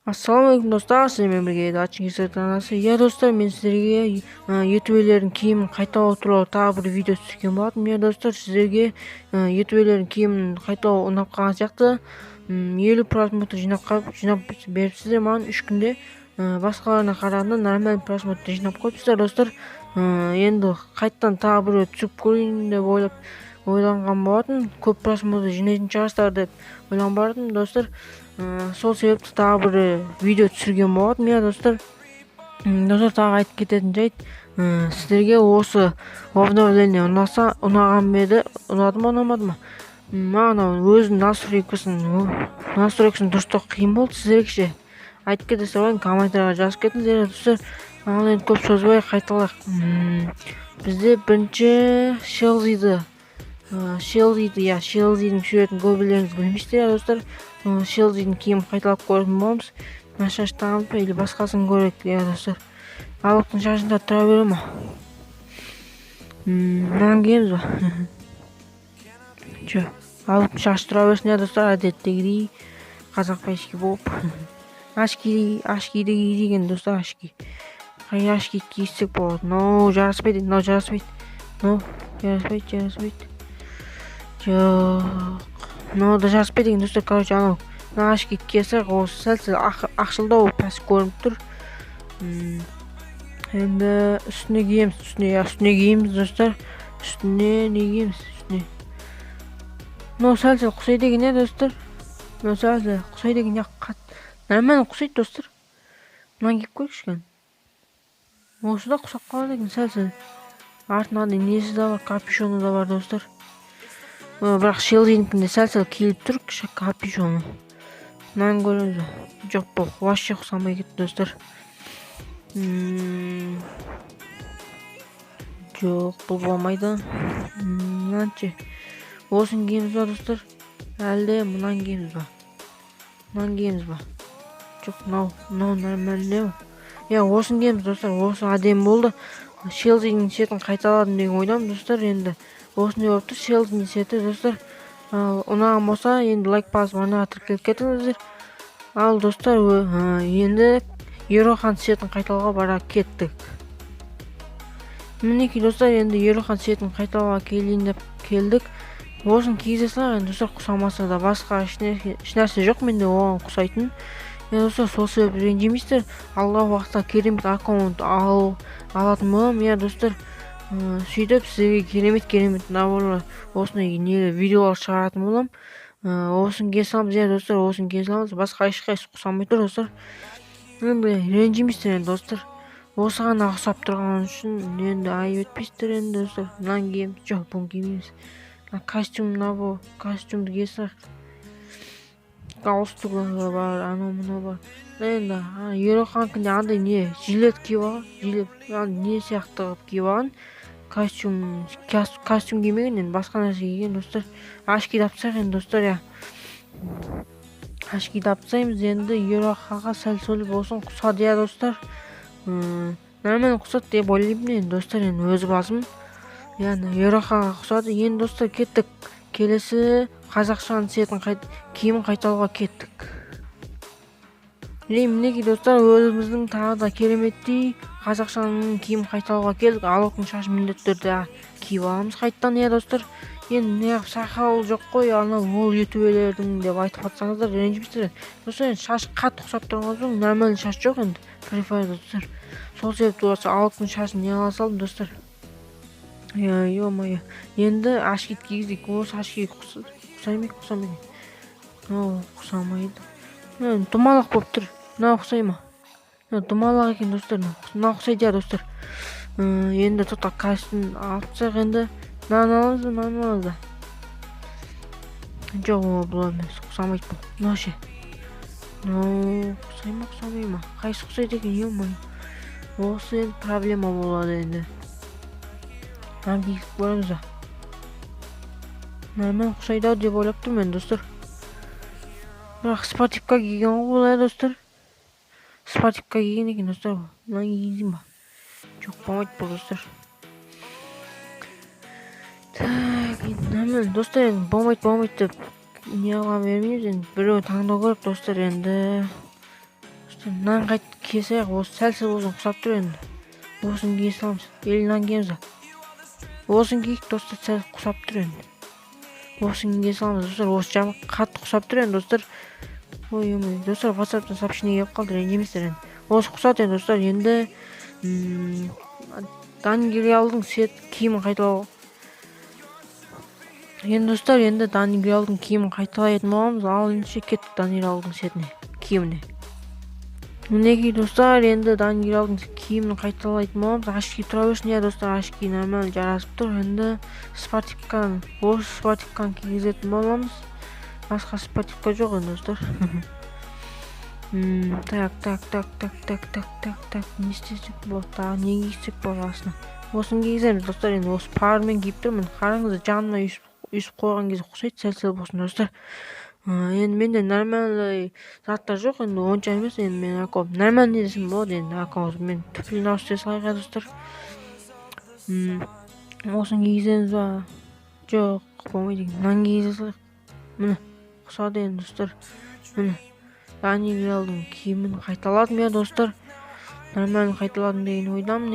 Ассалаумағалейкум достар, сіздермен бірге Дачин анасы. Иә достар, мен сіздерге ютуберлердің киімін қайталау туралы тағы бір видео түсірген болатынмын. Иә достар, сіздерге ютуберлердің киімін қайталау ұнап қалған сияқты 50 просмотр жинап беріпсіздер маған 3 күнде. Басқаларына қарағанда нормальный просмотр жинап қойыпсыздар достар. Енді қайттан тағы бір түсіп көрейін деп ойланған болатын. Көп просмотр жинайтын шығарсыздар деп ойланған болатын достар. Сол себепті тағы бір видео түсірген болатын. Иә достар, тағы айтып кететін жайт, сіздерге осы обновление ұнаған ба еді, ұнады ма ұнамады ма? Маған өзінің настройкасын дұрыстау қиын болды. Сіздерге айтып кете салайын, комментарийға жазып кетіңіздер достар. Ал енді көп созбай қайталайық. Бізде бірінші Шелзидің суретін көбілеріңіз білмейсіздер достар. Шелзидің киімін қайталап көретін боламыз. Шаш тағамыз ба или басқасын көрейік достар. Балықтың шашында тұра бере ма? Мынаны киеміз ба? Балықтың шашы тұра берсін достар, әдеттегідей қазақша ашки болып. Ашкиді киген достар, ашки. Қай ашки киіссек болады? Жараспайды. Жоқ, да жараспайды деген достар. Короче, ашки киесек, осы сәл ақшылдау пәс көрініп тұр. Енді үстіне киеміз достар. Үстіне не киеміз? Сәл құсайды екен достар. Құсайды екен, нормально құсайды достар. Мынаны киіп көрейікші. Осы да құсап қалады екен, сәл. Артында несі да бар, капюшоны да бар достар. Бірақ Шелзинікінде сәл киіліп тұр, кіші капюшоны. Мынаны көреміз ба? Жоқ, бұл вообще ұқсамай кетті достар. Жоқ, бұл болмайды. Мынаншы. Осын киеміз ба достар? Әлде мұнан киеміз ба? Жоқ, мынау нормально. Осын киеміз достар. Осы әдемі болды. Шелзидің сетін қайталадым деген ойдам достар. Енді осындай болып тұр Шелзидің сеті достар. Ұнаған болса, енді лайк басып ана тіркеліп кетіңіздер. Ал достар, енді Ерохан сетін қайталауға бара кеттік. Мінекей достар, енді Ерохан сетін қайталауға келейін деп келдік. Осын киізе салайын достар, құсамаса да басқа ешнәрсе жоқ менде оған құсайтын. Достар, сол себеп ренжімейсіздер. Алдағы уақытта керемет аккаунт алатын боламын. Достар, сөйтіп сіздерге керемет наборлар осындай видеолар шығаратын боламын. Осын кие саламыз, басқа ешқайсысы құсамай тұр достар. Енді ренжімейсіздер достар. Осы ғана ұқсап тұрған үшін енді айып етпейсіздер енді достар. Мынаны киеміз, жоқ, бұны кимейміз. Костюмді кие салайық. Галстугы бар, мынау бар. Енді Ероханкінде андай жилет киіп алған, не сияқты киіп алған. Костюм кимеген, енді басқа нәрсе киген достар. Ашки тапсақ енді достар, ашки тапсаймыз енді. Ероханға сәл болсын құсады достар. Нормально құсады деп ойлаймын енді достар, енді өз басым. Ероханға құсады. Енді достар, кеттік. Келесі қазақшаның сетін киімін қайталауға кеттік. Мінекей достар, өзіміздің тағы да кереметтей қазақшаның киімін қайталауға келдік. Алоқтың шашын міндетті түрде киіп аламыз қайттан достар. Енді неғып сақал жоқ қой, ол ютуберлердің деп айтып жатсаңыздар ренжімейсіздер. Достар, шаш қатты ұқсап тұрған соң нормальный шаш жоқ енді Free Fire достар. Сол себепті осы алоқтың шашын не ала салдым достар. Енді ашки кигізейік. Осы ашки құсамайды. Құсамайды. Тұмалақ болып тұр. Мынау құсай ма? Тұмалақ екен достар. Мынау құсайды достар. Енді тұтақ костюм алып тастайық енді. Мынаны аламыз да. Жоқ, бұл емес. Құсамайды бұл. Мынау ше. Құсай ма, құсамай ма? Қайсы құсайды екен? Осы енді проблема болады енді. Мынаны киіп көреміз ба? Мен құсайды деп ойлап тұрмын мен достар. Бірақ спортивка киген ғой достар. Спортивка киген екен достар. Мынаны кигізейін ба? Жоқ, болмайды бұл достар. Достар, енді болмайды деп не алған бермейміз енді. Біреуін таңдау керек достар енді. Нан кие салайық, осы сәл болсын ұқсап тұр енді. Осын кие саламыз. Или нан киеміз. Осын киейік достар, сәл ұқсап тұр енді. Осын кие саламыз достар. Осы жамы қатты ұқсап тұр енді достар. Ой, достар, WhatsApp-тан сообщение келіп қалды, ренжімеңіздер енді. Осы ұқсат енді достар. Енді Даниэлдің киімін қайталау. Енді достар, енді Даниэлдің киімін қайталайтын боламыз. Ал ендеше кеттік Даниэлдің киіміне. Мінекей достар, енді Даниэлдің киімін қайталайтын боламыз. Ашки тұра берсін, достар, ашки нормально жарасып тұр. Енді осы спортивканы кигізетін боламыз. Басқа спортивка жоқ енді достар. Так. Не істесек болды? Не кисек болды астына? Осын кигіземіз достар. Енді осы пармен киіп тұрмын. Қараңыз, жанына үйісіп қойған кезде ұқсайды, сәл болсын достар. Енді менде нормальный заттар жоқ, енді онша емес. Енді мен нормальный десем болады. Енді мен түпілін ауыстыра салайық достар. Осын кигіземіз ба? Жоқ, болмайды. Нан кигізе салайық. Міне, ұқсады енді достар. Міне, Даниэлдің киімін қайталадым достар. Нормально қайталадым деген ойдамын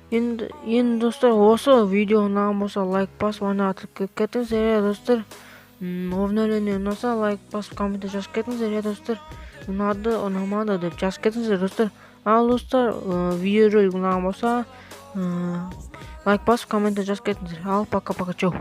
енді достар, осы видео ұнаған болса лайк басып, ойна атылып кетіңіздер достар. Обновление ұнаса лайк басып, комментте жазып кетіңіздер достар. Ұнады, ұнамады деп жазып кетіңіздер достар. Ал достар, видеоролик ұнаған болса лайк басып, комментте жазып кетіңіздер. Ал, пока-пока, чау.